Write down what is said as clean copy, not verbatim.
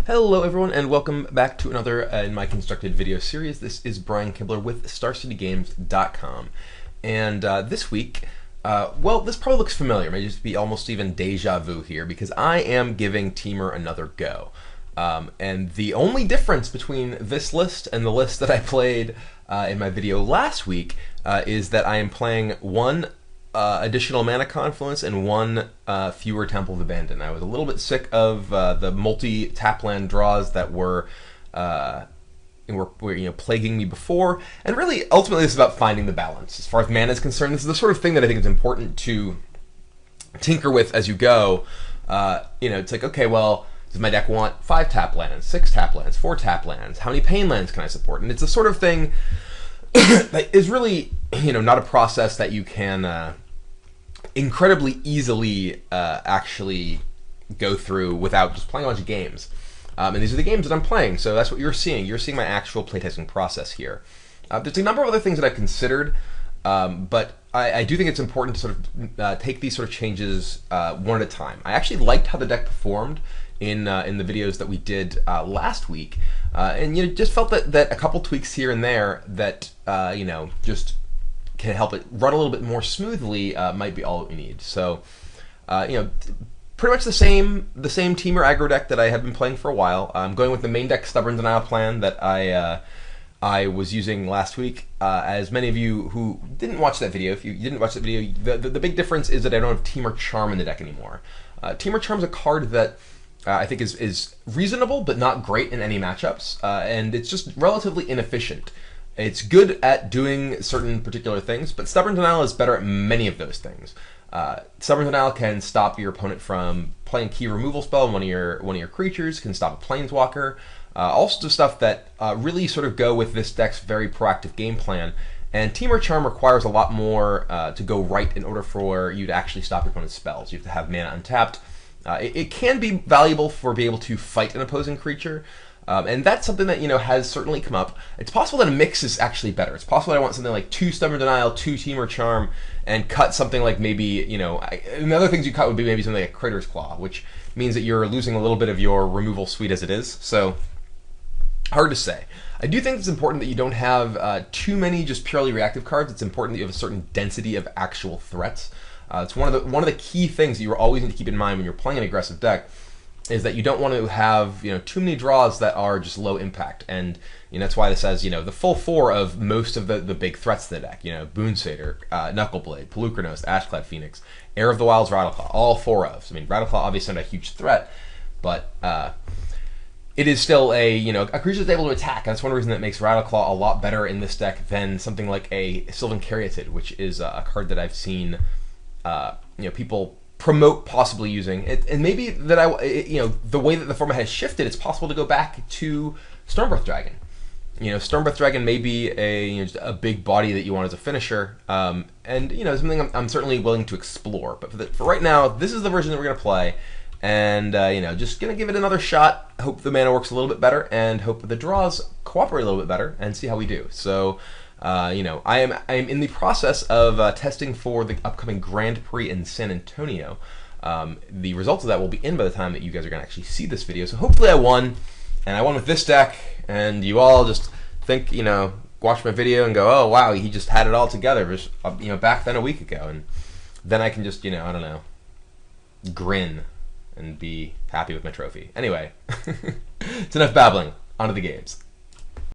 Hello everyone and welcome back to another in my constructed video series. This is Brian Kibler with StarCityGames.com, and this week, well, this probably looks familiar, may just be almost even deja vu here, because I am giving Temur another go. And the only difference between this list and the list that I played in my video last week is that I am playing one additional mana confluence and one fewer Temple of Abandon. I was a little bit sick of the multi-tap land draws that were plaguing me before, and really ultimately this is about finding the balance. As far as mana is concerned, this is the sort of thing that I think is important to tinker with as you go. It's like, okay, well, does my deck want 5 tap lands, 6 tap lands, 4 tap lands? How many pain lands can I support? And it's the sort of thing that is really, not a process that you can incredibly easily actually go through without just playing a bunch of games. And these are the games that I'm playing, so that's what you're seeing. You're seeing my actual playtesting process here. There's a number of other things that I've considered, but I do think it's important to sort of take these sort of changes one at a time. I actually liked how the deck performed in the videos that we did last week, and just felt that a couple tweaks here and there that just can help it run a little bit more smoothly might be all that we need. So pretty much the same Temur aggro deck that I have been playing for a while. I'm going with the main deck Stubborn Denial plan that I was using last week. As many of you who didn't watch that video, if you didn't watch that video, the big difference is that I don't have Temur Charm in the deck anymore. Temur Charm is a card that I think is reasonable, but not great in any matchups, and it's just relatively inefficient. It's good at doing certain particular things, but Stubborn Denial is better at many of those things. Stubborn Denial can stop your opponent from playing key removal spell on one of your creatures, can stop a planeswalker, all sorts of stuff that really sort of go with this deck's very proactive game plan. And Temur Charm requires a lot more to go right in order for you to actually stop your opponent's spells. You have to have mana untapped. It can be valuable for being able to fight an opposing creature, and that's something that has certainly come up. It's possible that a mix is actually better. It's possible that I want something like 2 Stubborn Denial, 2 Temur Charm, and cut something like maybe and the other things you cut would be maybe something like Crater's Claw, which means that you're losing a little bit of your removal suite as it is. So hard to say. I do think it's important that you don't have too many just purely reactive cards. It's important that you have a certain density of actual threats. It's one of the key things that you always need to keep in mind when you're playing an aggressive deck, is that you don't want to have too many draws that are just low impact, and that's why this says the full 4 of most of the big threats in the deck. Boon Satyr, Knuckleblade, Pelucranos, Ashclad Phoenix, Heir of the Wilds, Rattleclaw, all 4 of. I mean, Rattleclaw obviously not a huge threat, but it is still a creature that's able to attack. That's one reason that makes Rattleclaw a lot better in this deck than something like a Sylvan Caryatid, which is a card that I've seen people promote possibly using it, and maybe that the way that the format has shifted, it's possible to go back to Stormbreath Dragon. Stormbreath Dragon may be just a big body that you want as a finisher, and something I'm certainly willing to explore. But for right now, this is the version that we're gonna play, and just gonna give it another shot. Hope the mana works a little bit better, and hope the draws cooperate a little bit better, and see how we do. So. I am in the process of testing for the upcoming Grand Prix in San Antonio. The results of that will be in by the time that you guys are going to actually see this video. So hopefully I won, and I won with this deck, and you all just think, watch my video and go, oh wow, he just had it all together, just, back then a week ago, and then I can just, I don't know, grin and be happy with my trophy. Anyway, it's enough babbling. On to the games.